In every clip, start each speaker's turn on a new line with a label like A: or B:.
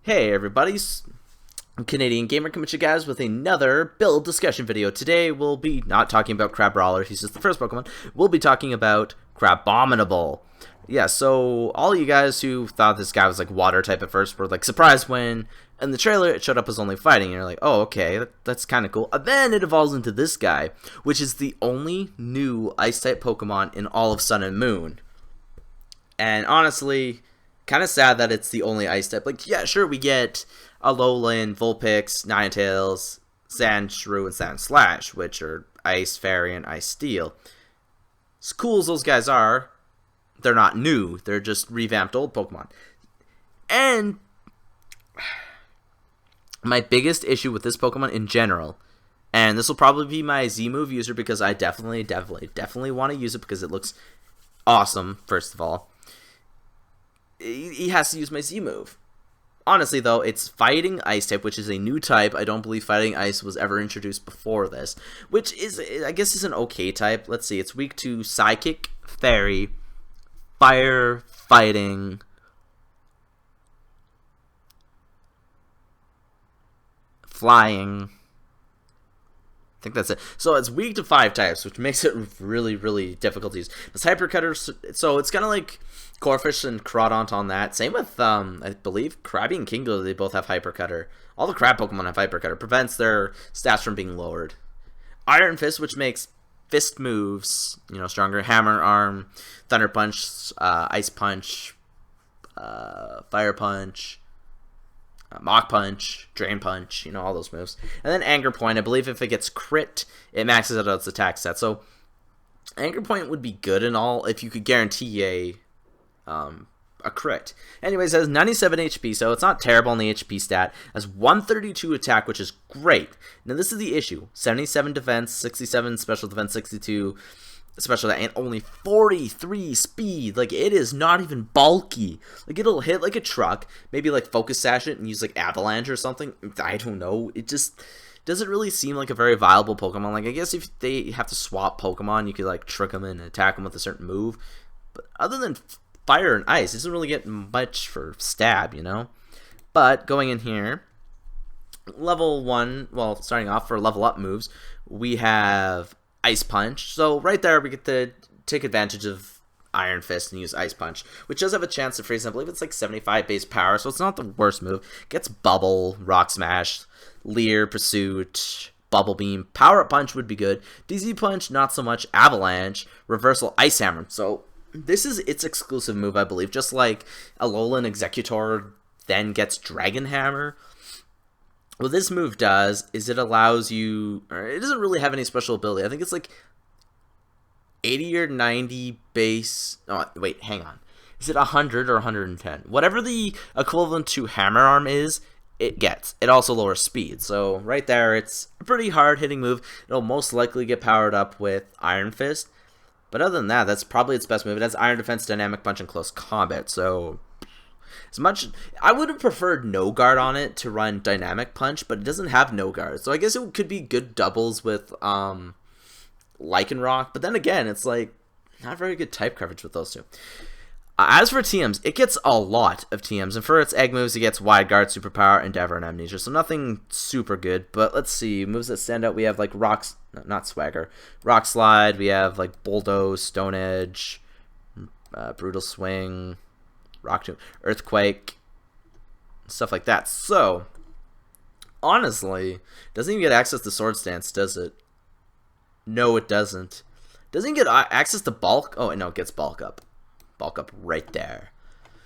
A: Hey everybody, Canadian Gamer coming to you guys with another build discussion video. Today we'll be not talking about Crab Brawler, he's just the first Pokemon. We'll be talking about Crabominable. Yeah, so all you guys who thought this guy was like water type at first were like surprised when in the trailer it showed up as only fighting. And you're like, oh okay, that's kind of cool. And then it evolves into this guy, which is the only new ice type Pokemon in all of Sun and Moon. And honestly, kind of sad that it's the only ice type. Like, yeah, sure, we get Alolan, Vulpix, Ninetales, Sandshrew, and Sandslash, which are Ice Fairy and Ice Steel. As cool as those guys are, they're not new. They're just revamped old Pokemon. And my biggest issue with this Pokemon in general, and this will probably be my Z-move user because I definitely want to use it because it looks awesome, first of all. He has to use my Z-move. Honestly, though, it's Fighting Ice type, which is a new type. I don't believe Fighting Ice was ever introduced before this, which is, I guess, is an okay type. Let's see, it's weak to Psychic, Fairy, Fire, Fighting, Flying. I think that's it. So it's weak to 5 types, which makes it really difficult to use. It's Hyper Cutter, so it's kind of like Corphish and Crawdont on that. Same with, I believe, Krabby and Kingo, they both have Hyper Cutter. All the crab Pokemon have Hyper Cutter. Prevents their stats from being lowered. Iron Fist, which makes fist moves, stronger. Hammer, Arm, Thunder Punch, Ice Punch, Fire Punch, Mach Punch, Drain Punch, all those moves. And then Anger Point, I believe if it gets crit, it maxes out its attack set. So Anger Point would be good and all if you could guarantee a crit. Anyways, it has 97 HP, so it's not terrible on the HP stat. It has 132 attack, which is great. Now this is the issue. 77 defense, 67 special defense, 62 special attack, and only 43 speed. Like, it is not even bulky. Like, it'll hit like a truck, maybe like Focus Sash it and use like Avalanche or something. I don't know. It just doesn't really seem like a very viable Pokemon. Like, I guess if they have to swap Pokemon, you could like trick them and attack them with a certain move. But other than Fire and Ice, it doesn't really get much for stab, But going in here, level 1, well, starting off for level up moves, we have Ice Punch. So right there, we get to take advantage of Iron Fist and use Ice Punch, which does have a chance to freeze. I believe it's like 75 base power, so it's not the worst move. Gets Bubble, Rock Smash, Leer, Pursuit, Bubble Beam. Power Up Punch would be good. DZ Punch, not so much. Avalanche, Reversal, Ice Hammer. So this is its exclusive move, I believe. Just like Alolan Executor then gets Dragon Hammer. What this move does is it allows you, or it doesn't really have any special ability. I think it's like 80 or 90 base. Oh, wait, hang on. Is it 100 or 110? Whatever the equivalent to Hammer Arm is, it gets. It also lowers speed. So right there, it's a pretty hard hitting move. It'll most likely get powered up with Iron Fist. But other than that, that's probably its best move. It has Iron Defense, Dynamic Punch, and Close Combat. So as much, I would have preferred no guard on it to run Dynamic Punch, but it doesn't have no guard. So I guess it could be good doubles with Lycanroc. But then again, it's like not very good type coverage with those two. As for TMs, it gets a lot of TMs, and for its egg moves, it gets Wide Guard, Superpower, Endeavor, and Amnesia, so nothing super good, but let's see, moves that stand out, we have like Rock Slide, we have like Bulldoze, Stone Edge, Brutal Swing, Rock Tomb, Earthquake, stuff like that. So, honestly, doesn't even get access to Sword Stance, does it? No, it doesn't. Doesn't even get access to Bulk? Oh, no, it gets Bulk Up. Bulk Up right there.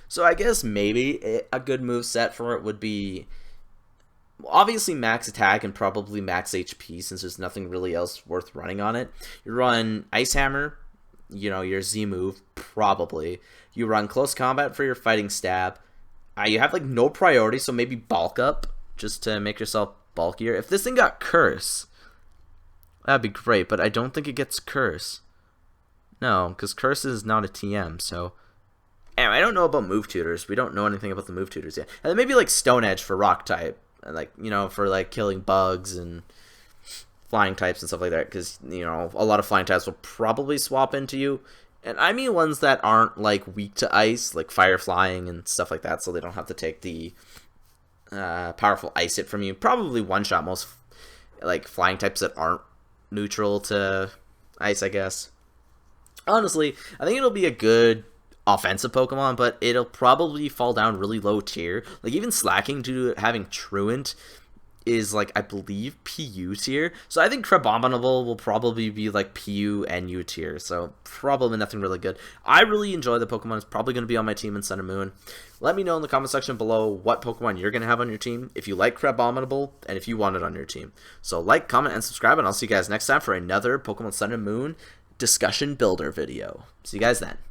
A: So I guess maybe a good move set for it would be obviously max attack and probably max HP, since there's nothing really else worth running on it. You run Ice Hammer, your Z move, probably. You run Close Combat for your Fighting Stab. You have like no priority, so maybe Bulk Up just to make yourself bulkier. If this thing got Curse, that'd be great, but I don't think it gets Curse. No, because Curse is not a TM, so anyway, I don't know about move tutors. We don't know anything about the move tutors yet. And then maybe like Stone Edge for rock type, like, for like killing bugs and flying types and stuff like that, because, a lot of flying types will probably swap into you. And I mean ones that aren't like weak to ice, like fire flying and stuff like that, so they don't have to take the powerful ice hit from you. Probably one-shot most like flying types that aren't neutral to ice, I guess. Honestly, I think it'll be a good offensive Pokemon, but it'll probably fall down really low tier. Like, even slacking due to having Truant is, like, I believe PU tier. So I think Crabominable will probably be, like, PU and U tier. So probably nothing really good. I really enjoy the Pokemon. It's probably going to be on my team in Sun and Moon. Let me know in the comment section below what Pokemon you're going to have on your team, if you like Crabominable, and if you want it on your team. So like, comment, and subscribe, and I'll see you guys next time for another Pokemon Sun and Moon discussion builder video. See you guys then.